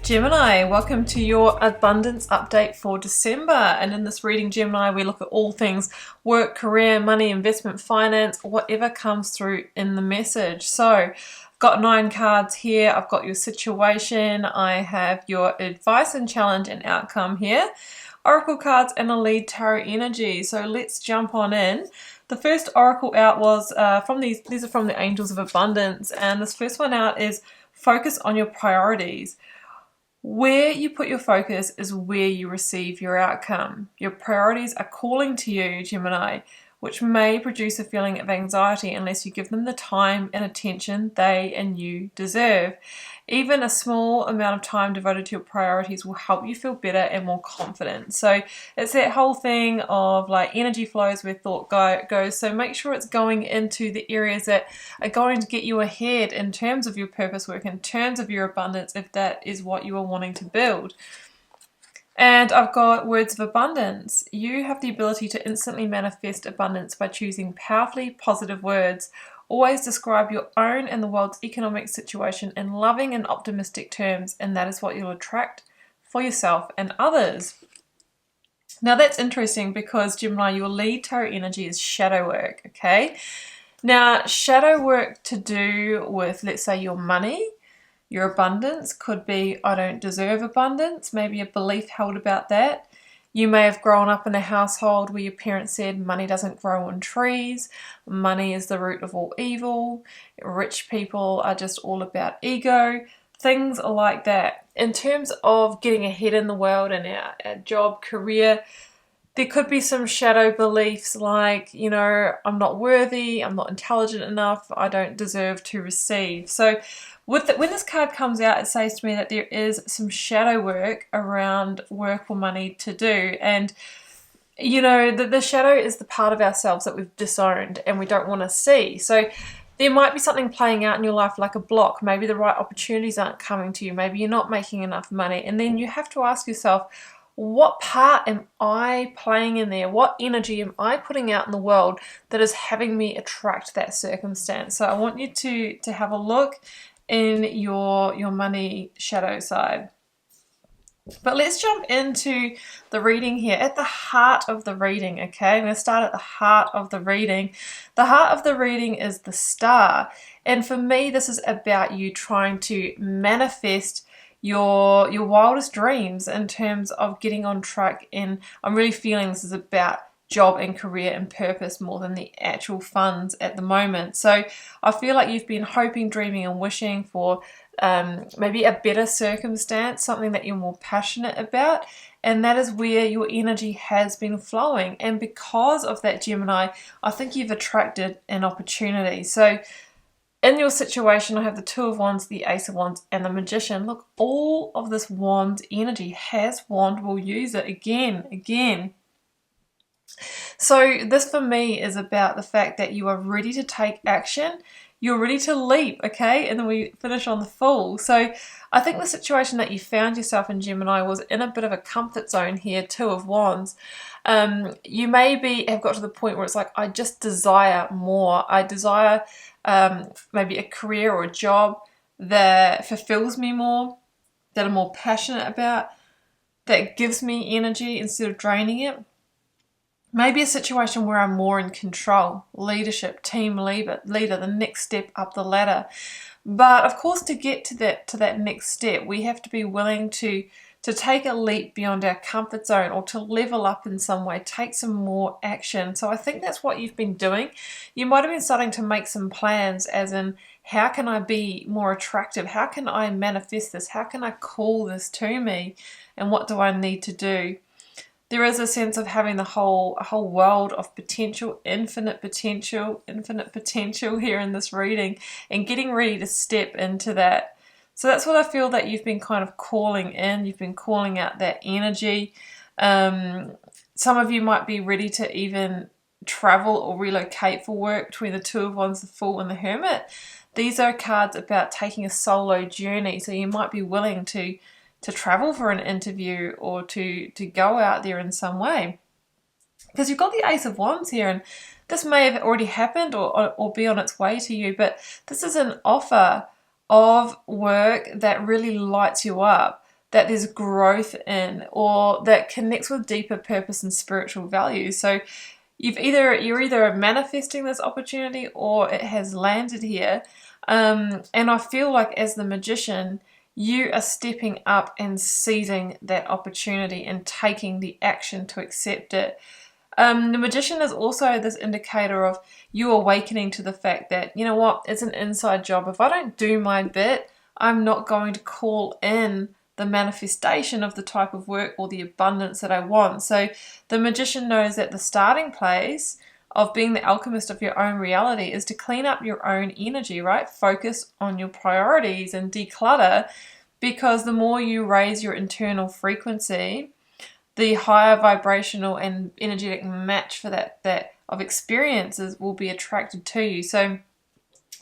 Gemini, welcome to your abundance update for December. And in this reading, Gemini, we look at all things work, career, money, investment, finance, whatever comes through in the message. So I've got 9 cards here. I've got your situation. I have your advice and challenge and outcome here. Oracle cards and a lead tarot energy. So let's jump on in. The first oracle out was these are from the Angels of Abundance. And this first one out is focus on your priorities. Where you put your focus is where you receive your outcome. Your priorities are calling to you, Gemini, which may produce a feeling of anxiety unless you give them the time and attention they and you deserve. Even a small amount of time devoted to your priorities will help you feel better and more confident. So it's that whole thing of like energy flows where thought goes. So make sure it's going into the areas that are going to get you ahead in terms of your purpose work, in terms of your abundance, if that is what you are wanting to build. And I've got words of abundance. You have the ability to instantly manifest abundance by choosing powerfully positive words. Always describe your own and the world's economic situation in loving and optimistic terms, and that is what you'll attract for yourself and others. Now that's interesting because, Gemini, your lead tarot energy is shadow work, okay? Now, shadow work to do with, let's say, your money. Your abundance could be, I don't deserve abundance, maybe a belief held about that. You may have grown up in a household where your parents said money doesn't grow on trees, money is the root of all evil, rich people are just all about ego, things like that. In terms of getting ahead in the world and our job, career, there could be some shadow beliefs like, you know, I'm not worthy, I'm not intelligent enough, I don't deserve to receive. So when this card comes out, it says to me that there is some shadow work around work or money to do. And, you know, the shadow is the part of ourselves that we've disowned and we don't want to see. So there might be something playing out in your life like a block. Maybe the right opportunities aren't coming to you. Maybe you're not making enough money. And then you have to ask yourself, what part am I playing in there? What energy am I putting out in the world that is having me attract that circumstance? So I want you to have a look in your money shadow side. But let's jump into the reading here, at the heart of the reading, okay? I'm going to start at the heart of the reading. The heart of the reading is the Star. And for me, this is about you trying to manifest your wildest dreams in terms of getting on track. And I'm really feeling this is about job and career and purpose more than the actual funds at the moment. So I feel like you've been hoping, dreaming and wishing for maybe a better circumstance, something that you're more passionate about, and that is where your energy has been flowing. And because of that, Gemini, I think you've attracted an opportunity. So in your situation, I have the Two of Wands, the Ace of Wands, and the Magician. Look, all of this wand energy has wand, will use it again. So this for me is about the fact that you are ready to take action. You're ready to leap, okay? And then we finish on the Fool. So I think the situation that you found yourself in, Gemini, was in a bit of a comfort zone here, Two of Wands. You maybe have got to the point where it's like, I just desire more. I desire maybe a career or a job that fulfills me more, that I'm more passionate about, that gives me energy instead of draining it. Maybe a situation where I'm more in control, leadership, team leader, the next step up the ladder. But of course, to get to that next step, we have to be willing to take a leap beyond our comfort zone, or to level up in some way, take some more action. So I think that's what you've been doing. You might have been starting to make some plans, as in, how can I be more attractive? How can I manifest this? How can I call this to me? And what do I need to do? There is a sense of having a whole world of potential, infinite potential here in this reading, and getting ready to step into that. So that's what I feel that you've been kind of calling in. You've been calling out that energy. Some of you might be ready to even travel or relocate for work between the Two of Wands, the Fool, and the Hermit. These are cards about taking a solo journey. So you might be willing to travel for an interview or to go out there in some way. Because you've got the Ace of Wands here, and this may have already happened or be on its way to you, but this is an offer of work that really lights you up, that there's growth in, or that connects with deeper purpose and spiritual values. So you're either manifesting this opportunity or it has landed here. And I feel like as the Magician, you are stepping up and seizing that opportunity and taking the action to accept it. The Magician is also this indicator of you awakening to the fact that, you know what, it's an inside job. If I don't do my bit, I'm not going to call in the manifestation of the type of work or the abundance that I want. So the Magician knows that the starting place of being the alchemist of your own reality is to clean up your own energy, right? Focus on your priorities and declutter, because the more you raise your internal frequency, the higher vibrational and energetic match for that of experiences will be attracted to you. So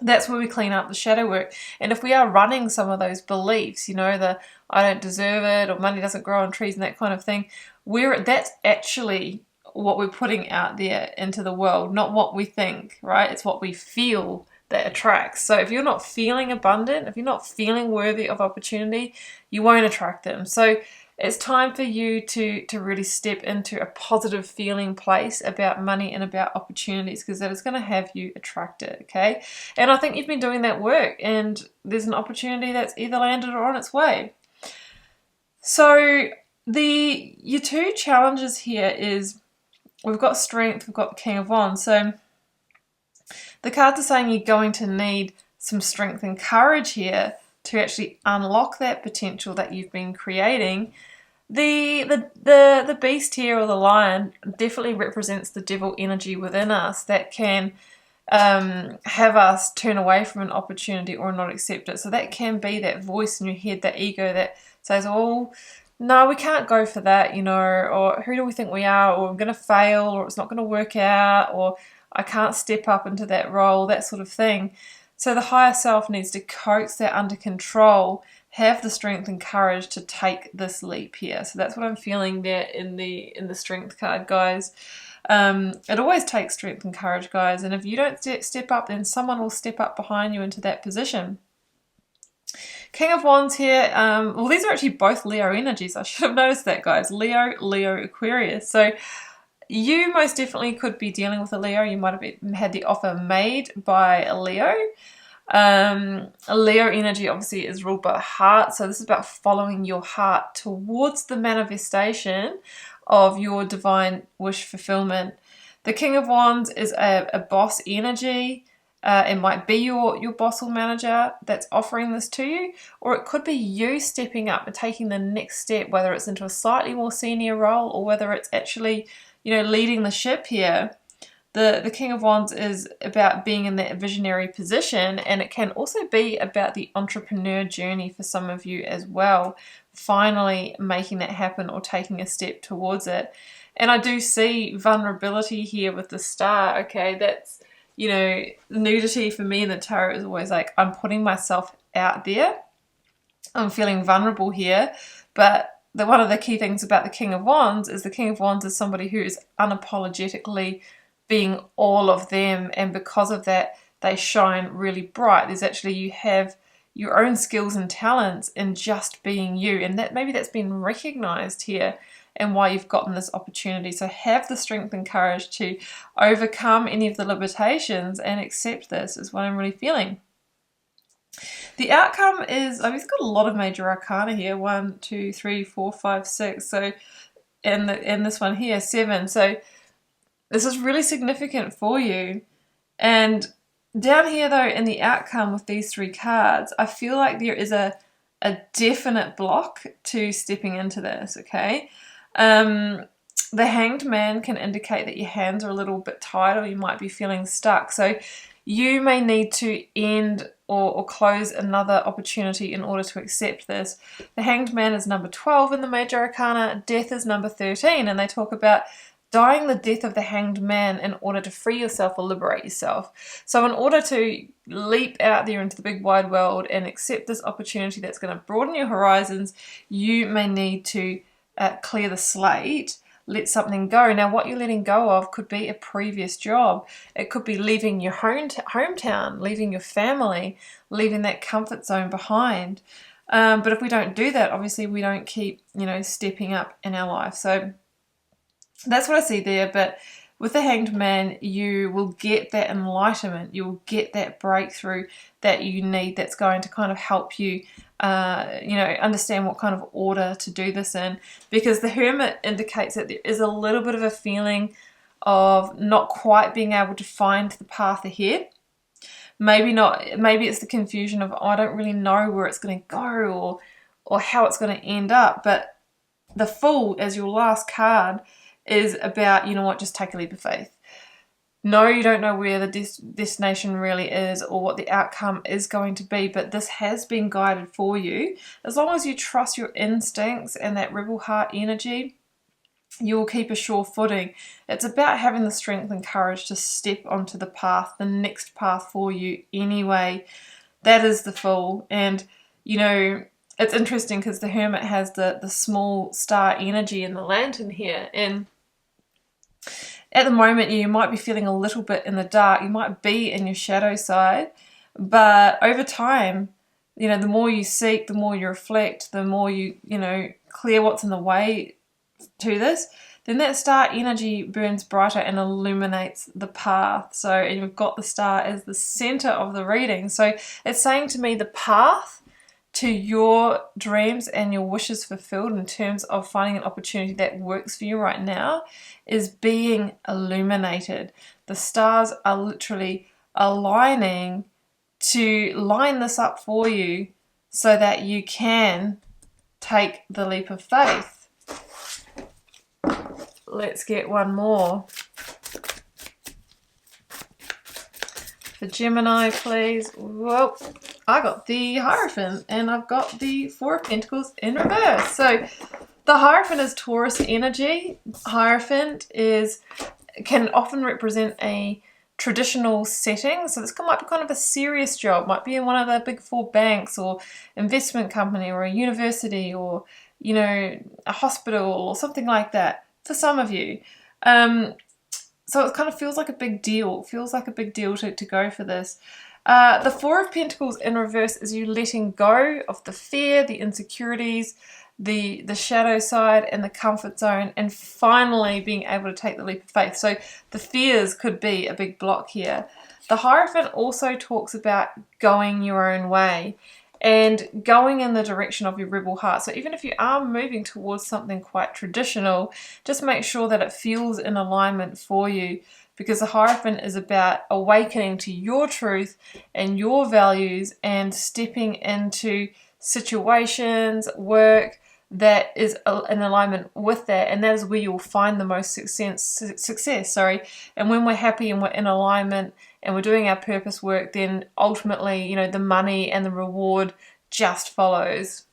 that's where we clean up the shadow work. And if we are running some of those beliefs, you know, the I don't deserve it, or money doesn't grow on trees and that kind of thing, that's actually what we're putting out there into the world, not what we think, right? It's what we feel that attracts. So if you're not feeling abundant, if you're not feeling worthy of opportunity, you won't attract them. So it's time for you to really step into a positive feeling place about money and about opportunities, because that is going to have you attract it, okay? And I think you've been doing that work, and there's an opportunity that's either landed or on its way. So your two challenges here is we've got Strength, we've got the King of Wands. So the cards are saying you're going to need some strength and courage here to actually unlock that potential that you've been creating. The beast here, or the lion, definitely represents the devil energy within us that can have us turn away from an opportunity or not accept it. So that can be that voice in your head, that ego that says, oh, no, we can't go for that, you know, or who do we think we are, or I'm going to fail, or it's not going to work out, or I can't step up into that role, that sort of thing. So the higher self needs to coax that under control, have the strength and courage to take this leap here. So that's what I'm feeling there in the Strength card, guys. It always takes strength and courage, guys. And if you don't step up, then someone will step up behind you into that position. King of Wands here. Well, these are actually both Leo energies. I should have noticed that, guys. Leo, Aquarius. So you most definitely could be dealing with a Leo. You might have had the offer made by a Leo. A Leo energy obviously is ruled by the heart. So this is about following your heart towards the manifestation of your divine wish fulfillment. The King of Wands is a boss energy. It might be your boss or manager that's offering this to you, or it could be you stepping up and taking the next step, whether it's into a slightly more senior role or whether it's actually, you know, leading the ship here. The King of Wands is about being in that visionary position, and it can also be about the entrepreneur journey for some of you as well, finally making that happen or taking a step towards it. And I do see vulnerability here with the star, okay? That's, you know, nudity for me in the tarot is always like, I'm putting myself out there. I'm feeling vulnerable here. But one of the key things about the King of Wands is the King of Wands is somebody who is unapologetically being all of them. And because of that, they shine really bright. There's actually, you have your own skills and talents in just being you. And that maybe that's been recognized here, and why you've gotten this opportunity. So have the strength and courage to overcome any of the limitations and accept this, is what I'm really feeling. The outcome is, we've got a lot of major arcana here. 1, 2, 3, 4, 5, 6. So, and this one here, 7. So this is really significant for you. And down here though, in the outcome with these 3 cards, I feel like there is a definite block to stepping into this, okay? The Hanged Man can indicate that your hands are a little bit tight, or you might be feeling stuck. So you may need to end or close another opportunity in order to accept this. The Hanged Man is number 12 in the Major Arcana, Death is number 13, and they talk about dying the death of the Hanged Man in order to free yourself or liberate yourself. So in order to leap out there into the big wide world and accept this opportunity that's going to broaden your horizons, you may need to clear the slate, let something go. Now what you're letting go of could be a previous job. It could be leaving your hometown, leaving your family, leaving that comfort zone behind. But if we don't do that, obviously we don't keep, stepping up in our life. So that's what I see there. But with the Hanged Man, you will get that enlightenment, you'll get that breakthrough that you need, that's going to kind of help you understand what kind of order to do this in, because the Hermit indicates that there is a little bit of a feeling of not quite being able to find the path ahead. Maybe it's the confusion of, I don't really know where it's going to go or how it's going to end up. But the Fool, as your last card, is about, just take a leap of faith. No, you don't know where the destination really is or what the outcome is going to be, but this has been guided for you. As long as you trust your instincts and that rebel heart energy, you will keep a sure footing. It's about having the strength and courage to step onto the path, the next path for you anyway. That is the Fool. And, it's interesting because the Hermit has the small star energy in the lantern here. And at the moment, you might be feeling a little bit in the dark. You might be in your shadow side. But over time, the more you seek, the more you reflect, the more you, clear what's in the way to this, then that star energy burns brighter and illuminates the path. So, and you've got the star as the center of the reading. So it's saying to me the path to your dreams and your wishes fulfilled in terms of finding an opportunity that works for you right now is being illuminated. The stars are literally aligning to line this up for you so that you can take the leap of faith. Let's get one more. For Gemini, please. Whoa. I got the Hierophant and I've got the Four of Pentacles in reverse. So the Hierophant is Taurus energy. Hierophant can often represent a traditional setting. So this might be kind of a serious job. Might be in one of the big four banks or investment company or a university or, a hospital or something like that for some of you. So it kind of feels like a big deal. It feels like a big deal to go for this. The Four of Pentacles in reverse is you letting go of the fear, the insecurities, the shadow side and the comfort zone, and finally being able to take the leap of faith. So the fears could be a big block here. The Hierophant also talks about going your own way and going in the direction of your rebel heart. So even if you are moving towards something quite traditional, just make sure that it feels in alignment for you, because the Hierophant is about awakening to your truth and your values and stepping into situations, work that is in alignment with that, and that is where you'll find the most success. And when we're happy and we're in alignment and we're doing our purpose work, then ultimately, the money and the reward just follows.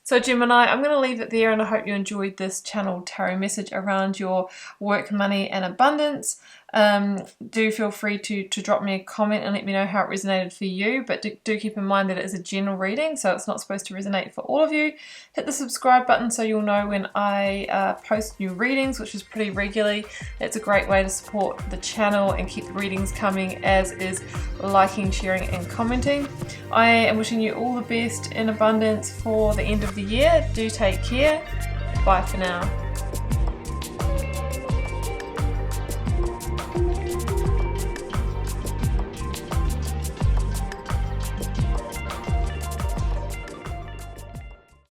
So Gemini, I'm going to leave it there, and I hope you enjoyed this channeled tarot message around your work, money and abundance. Do feel free to drop me a comment and let me know how it resonated for you, but do keep in mind that it is a general reading, so it's not supposed to resonate for all of you. Hit the subscribe button so you'll know when I post new readings, which is pretty regularly. It's a great way to support the channel and keep the readings coming, as is liking, sharing and commenting. I am wishing you all the best in abundance for the end of the year. Do take care. Bye for now.